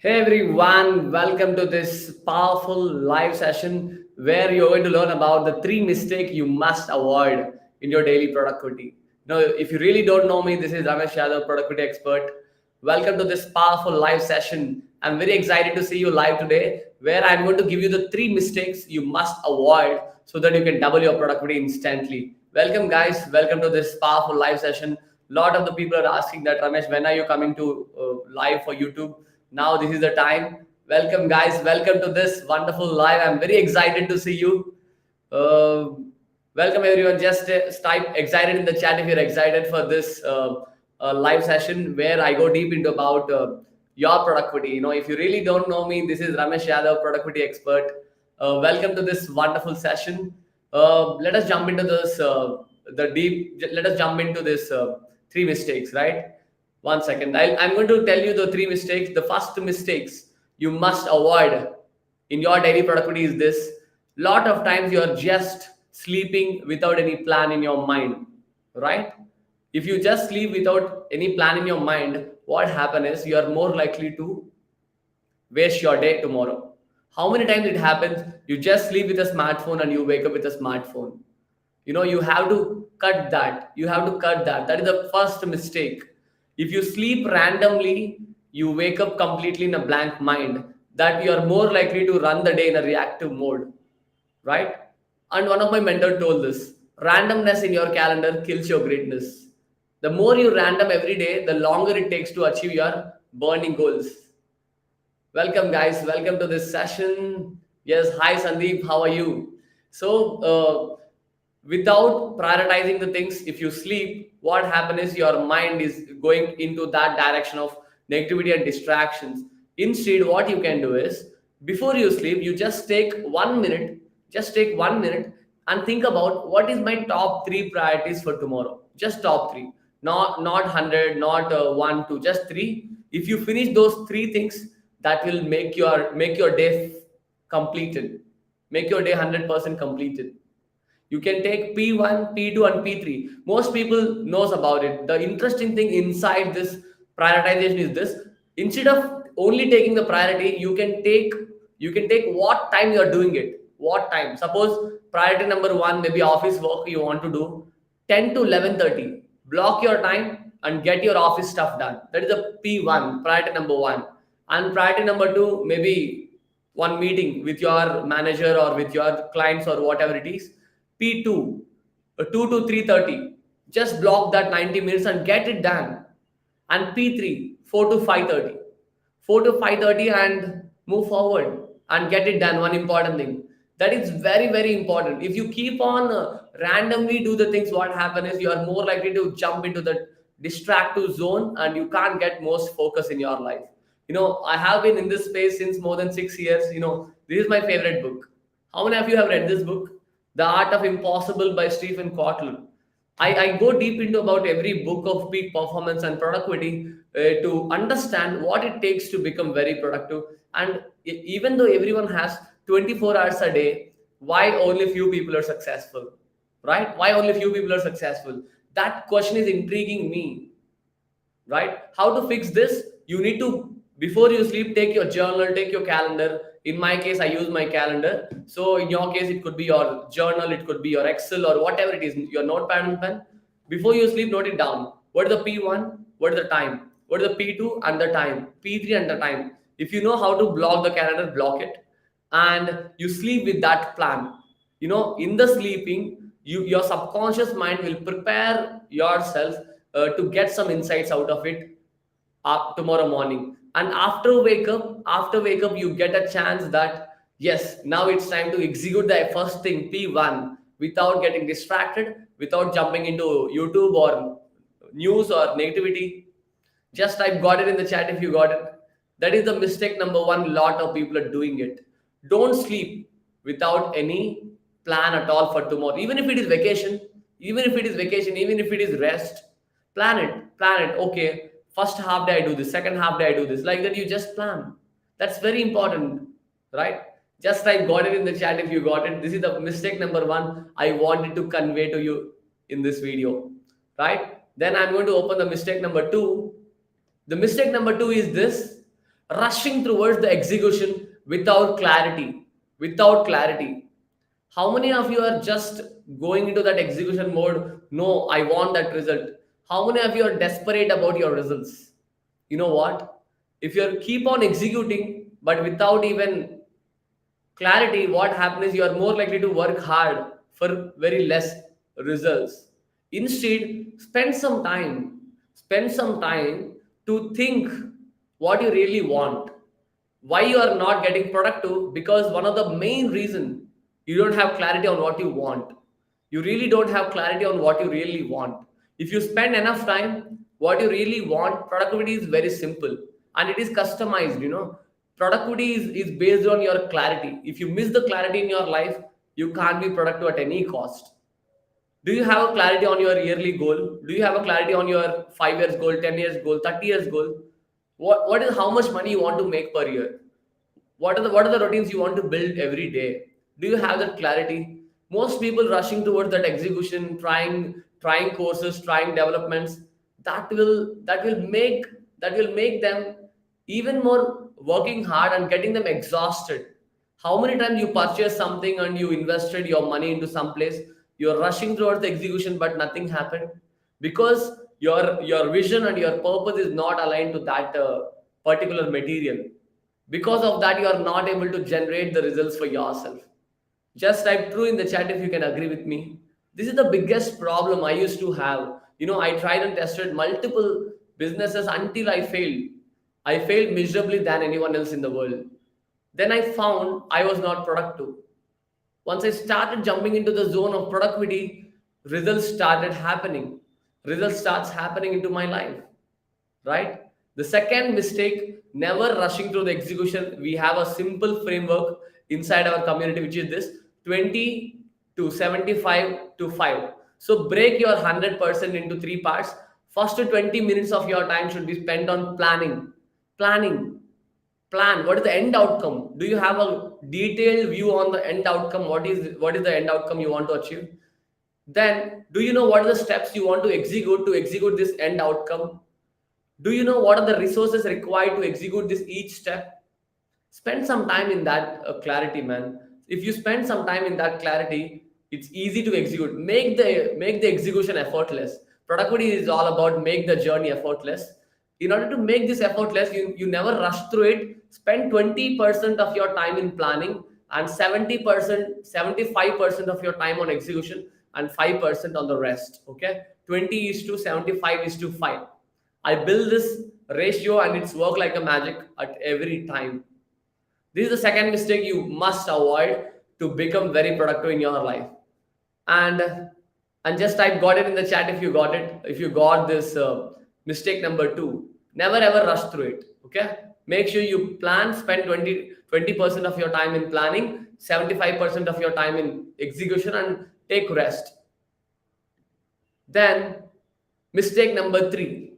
Hey everyone, welcome to this powerful live session where you're going to learn about the three mistakes you must avoid in your daily productivity. Now, if you really don't know me, this is Ramesh Yadav, productivity expert. Welcome to this powerful live session. I'm very excited to see you live today, where I'm going to give you the three mistakes you must avoid so that you can double your productivity instantly. Welcome, guys. Welcome to this powerful live session. A lot of the people are asking that, Ramesh, when are you coming to live for YouTube? Now this is the time. Welcome, guys. Welcome to this wonderful live. I'm very excited to see you. Uh, Welcome, everyone. Just type excited in the chat if you're excited for this live session where I go deep into about your productivity. If you really don't know me, this is Ramesh Yadav, productivity expert. Welcome to this wonderful session. Let us jump into this. Let us jump into this three mistakes, right? One second. I'm going to tell you the three mistakes. The first mistakes you must avoid in your daily productivity is this. Lot of times you're just sleeping without any plan in your mind, right? If you just sleep without any plan in your mind, what happens is you are more likely to waste your day tomorrow. How many times it happens? You just sleep with a smartphone and you wake up with a smartphone. You have to cut that. You have to cut that. That is the first mistake. If you sleep randomly, you wake up completely in a blank mind, that you are more likely to run the day in a reactive mode, right? And one of my mentors told this: randomness in your calendar kills your greatness. The more you random every day, the longer it takes to achieve your burning goals. Welcome, guys. Welcome to this session. Yes, hi, Sandeep. How are you? Without prioritizing the things, if you sleep, what happens is your mind is going into that direction of negativity and distractions. Instead, what you can do is before you sleep, you just take 1 minute and think about what is my top three priorities for tomorrow. Just top three, not 100, not one, two, just three. If you finish those three things, that will make your day completed, make your day 100% completed. You can take P1, P2, and P3. Most people knows about it. The interesting thing inside this prioritization is this: instead of only taking the priority, you can take what time you are doing it. What time? Suppose priority number one, maybe office work you want to do 10 to 11:30. Block your time and get your office stuff done. That is the P1, priority number one. And priority number two, maybe one meeting with your manager or with your clients or whatever it is. P2, 2 to 3:30. Just block that 90 minutes and get it done. And P3, 4 to 5:30. 4 to 5:30 and move forward and get it done. One important thing. That is very, very important. If you keep on randomly do the things, what happens is you are more likely to jump into the distractive zone and you can't get most focus in your life. I have been in this space since more than 6 years. This is my favorite book. How many of you have read this book? The Art of Impossible by Stephen Kotler. I go deep into about every book of peak performance and productivity to understand what it takes to become very productive. And even though everyone has 24 hours a day, why only few people are successful? Right? Why only few people are successful? That question is intriguing me, right? How to fix this? You need to, before you sleep, take your journal, take your calendar. In my case, I use my calendar. So in your case, it could be your journal, it could be your Excel or whatever it is, your notepad and pen. Before you sleep, note it down. What is the P1? What is the time? What is the P2 and the time? P3 and the time. If you know how to block the calendar, block it. And you sleep with that plan. In the sleeping, your subconscious mind will prepare yourself to get some insights out of it tomorrow morning. And after wake up you get a chance that yes, now it's time to execute the first thing, P1, without getting distracted, without jumping into YouTube or news or negativity. Just I've got it in the chat if you got it. That is the mistake number one. Lot of people are doing it. Don't sleep without any plan at all for tomorrow. Even if it is vacation, even if it is rest, plan it. Plan it. Okay, first half day I do this, second half day I do this. Like that, you just plan. That's very important, right? Just I got it in the chat if you got it. This is the mistake number one I wanted to convey to you in this video, right? Then I'm going to open the mistake number two. The mistake number two is this: rushing towards the execution without clarity. Without clarity, how many of you are just going into that execution mode? No, I want that result. How many of you are desperate about your results? You know what, if you keep on executing but without even clarity, what happens is you are more likely to work hard for very less results. Instead, spend some time to think what you really want. Why you are not getting productive? Because one of the main reason, you don't have clarity on what you want. You really don't have clarity on what you really want. If you spend enough time what you really want, productivity is very simple and it is customized. Productivity is based on your clarity. If you miss the clarity in your life, you can't be productive at any cost. Do you have a clarity on your yearly goal? Do you have a clarity on your 5 years goal, 10 years goal, 30 years goal? What is how much money you want to make per year? What are the routines you want to build every day? Do you have that clarity? Most people rushing towards that execution, trying courses, trying developments, that will make them even more working hard and getting them exhausted. How many times you purchase something and you invested your money into some place, you're rushing towards the execution but nothing happened because your vision and your purpose is not aligned to that particular material. Because of that, you are not able to generate the results for yourself. Just type true in the chat if you can agree with me. This is the biggest problem I used to have. I tried and tested multiple businesses until I failed. I failed miserably than anyone else in the world. Then I found I was not productive. Once I started jumping into the zone of productivity, results started happening. Results starts happening into my life, right? The second mistake, never rushing through the execution. We have a simple framework inside our community, which is this: 20 to 75 to 5. So break your 100% into three parts. First 20 minutes of your time should be spent on planning. Planning. Plan. What is the end outcome? Do you have a detailed view on the end outcome? What is the end outcome you want to achieve? Then, do you know what are the steps you want to execute this end outcome? Do you know what are the resources required to execute this each step? Spend some time in that clarity, man. If you spend some time in that clarity, it's easy to execute. Make the execution effortless. Productivity is all about make the journey effortless. In order to make this effortless, you never rush through it. Spend 20% of your time in planning and 70%, 75% of your time on execution and 5% on the rest. Okay, 20 is to 75 is to 5. I build this ratio and it's worked like a magic at every time. This is the second mistake you must avoid to become very productive in your life. And and just type got it in the chat if you got it. If you got this mistake number two, never ever rush through it. Okay, make sure you plan. Spend 20% of your time in planning, 75% of your time in execution, and take rest. Then mistake number three.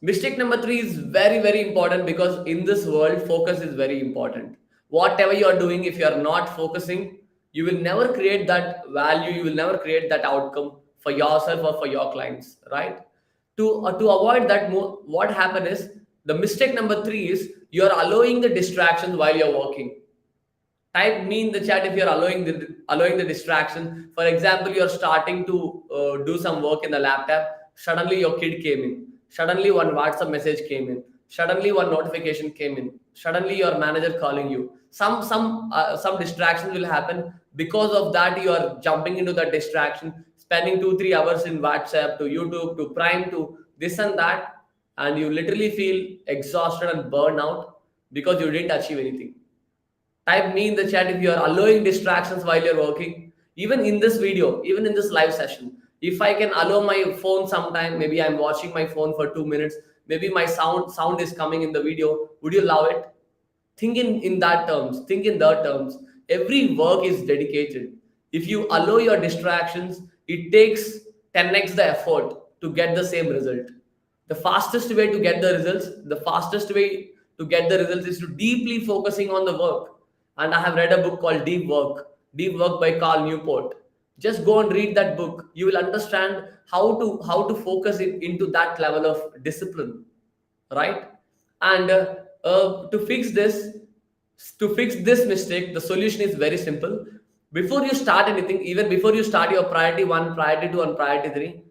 Mistake number three is very, very important because in this world, focus is very important. Whatever you are doing, if you are not focusing, you will never create that value, you will never create that outcome for yourself or for your clients, right? To avoid that, what happen is the mistake number three is you are allowing the distractions while you're working. Type me in the chat if you're allowing the distraction. For example, you're starting to do some work in the laptop. Suddenly your kid came in. Suddenly one WhatsApp message came in. Suddenly one notification came in. Suddenly your manager calling you. Some distractions will happen. Because of that, you are jumping into that distraction, spending 2-3 hours in WhatsApp, to YouTube, to Prime, to this and that, and you literally feel exhausted and burned out because you didn't achieve anything. Type me in the chat if you are allowing distractions while you're working. Even in this video, even in this live session, if I can allow my phone sometime, maybe I'm watching my phone for 2 minutes, maybe my sound is coming in the video. Would you allow it? Think in that terms. Think in that terms. Every work is dedicated. If you allow your distractions, it takes 10x the effort to get the same result. The fastest way to get the results is to deeply focusing on the work. And I have read a book called Deep Work by Carl Newport. Just go and read that book. You will understand how to focus it into that level of discipline, right? And To fix this mistake, the solution is very simple. Before you start anything, even before you start your priority 1, priority 2, and priority 3,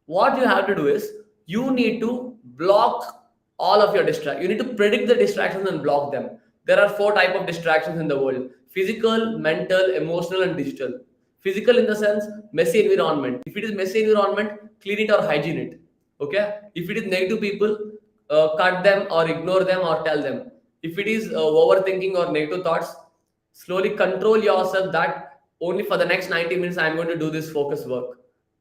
what you have to do is you need to block all of your distractions. You need to predict the distractions and block them. There are four type of distractions in the world: physical, mental, emotional, and digital. Physical in the sense messy environment. If it is messy environment, clean it or hygiene it. Okay. If it is negative people, cut them or ignore them or tell them. If it is overthinking or negative thoughts, slowly control yourself that only for the next 90 minutes I'm going to do this focus work.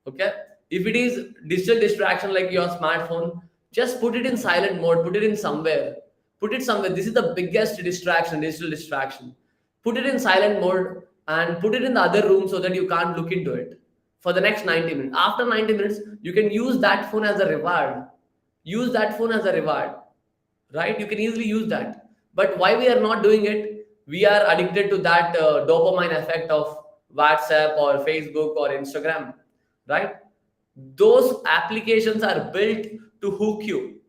Okay. If it is digital distraction like your smartphone, just put it in silent mode, put it in somewhere, put it somewhere. This is the biggest distraction, digital distraction. Put it in silent mode and put it in the other room so that you can't look into it for the next 90 minutes. After 90 minutes, you can use that phone as a reward. Use that phone as a reward, right? You can easily use that. But why we are not doing it? We are addicted to that dopamine effect of WhatsApp or Facebook or Instagram, right? Those applications are built to hook you.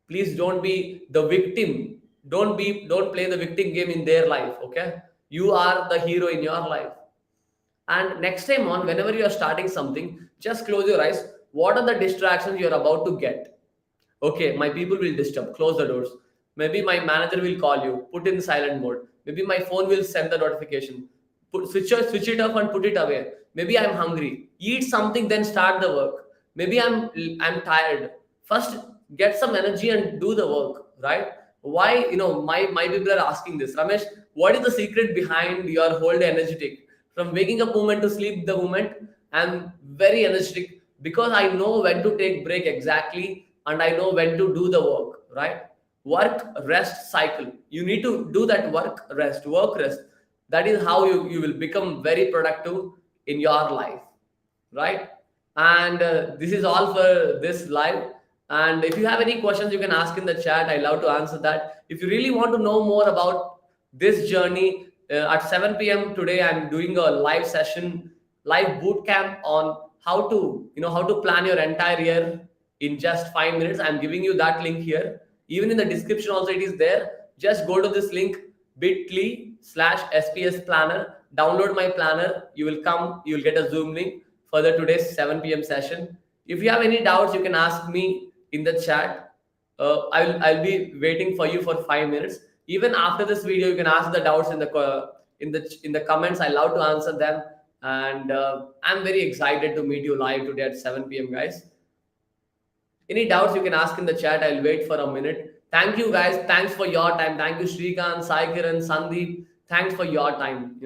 Please don't be the victim. Don't play the victim game in their life. Okay, you are the hero in your life. And next time on, whenever you are starting something, just close your eyes. What are the distractions you are about to get? Okay, my people will disturb. Close the doors. Maybe my manager will call you. Put in silent mode. Maybe my phone will send the notification. Switch it off and put it away. Maybe I'm hungry. Eat something, then start the work. Maybe I'm tired. First, get some energy and do the work. Right? Why? My people are asking this. Ramesh, what is the secret behind your whole day energetic? From waking up moment to sleep the moment, I'm very energetic because I know when to take break exactly and I know when to do the work, right? Work, rest cycle. You need to do that work, rest. That is how you will become very productive in your life, right? And this is all for this live. And if you have any questions, you can ask in the chat. I love to answer that. If you really want to know more about this journey, at 7 p.m. today, I'm doing a live session, live boot camp on how to plan your entire year in just 5 minutes. I'm giving you that link here. Even in the description also it is there. Just go to this link, bit.ly/SPS planner. Download my planner. You will get a Zoom link for the today's 7 p.m. session. If you have any doubts, you can ask me in the chat. I'll be waiting for you for 5 minutes. Even after this video, you can ask the doubts in the comments. I love to answer them, and I'm very excited to meet you live today at 7 p.m. guys. Any doubts you can ask in the chat. I'll wait for a minute. Thank you guys. Thanks for your time. Thank you Shrikant, Sai Kiran, Sandeep. Thanks for your time.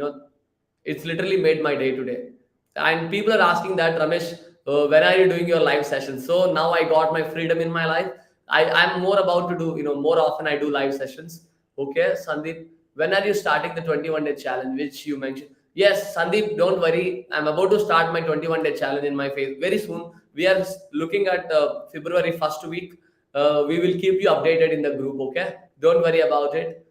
It's literally made my day today. And people are asking that, Ramesh, when are you doing your live sessions? So now I got my freedom in my life. I'm more about to do, more often I do live sessions. Okay, Sandeep, when are you starting the 21-day challenge, which you mentioned? Yes, Sandeep, don't worry. I'm about to start my 21-day challenge in my face very soon. We are looking at February 1st week. We will keep you updated in the group. Okay, don't worry about it.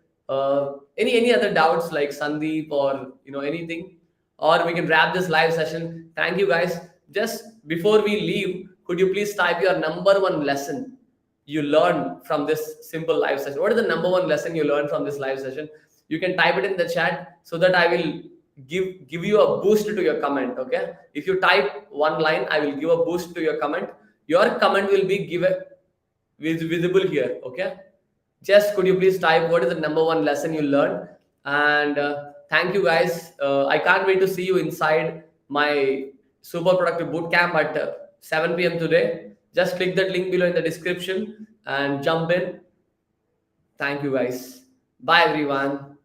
Any other doubts like Sandeep or anything, or we can wrap this live session. Thank you guys. Just before we leave, could you please type your number one lesson you learned from this simple live session? What is the number one lesson you learned from this live session? You can type it in the chat so that I will give you a boost to your comment. Okay, if you type one line, I will give a boost to your comment. Your comment will be visible here. Okay, just could you please type what is the number one lesson you learned? And thank you guys. I can't wait to see you inside my super productive bootcamp at 7 p.m. today. Just click that link below in the description and jump in. Thank you guys. Bye everyone.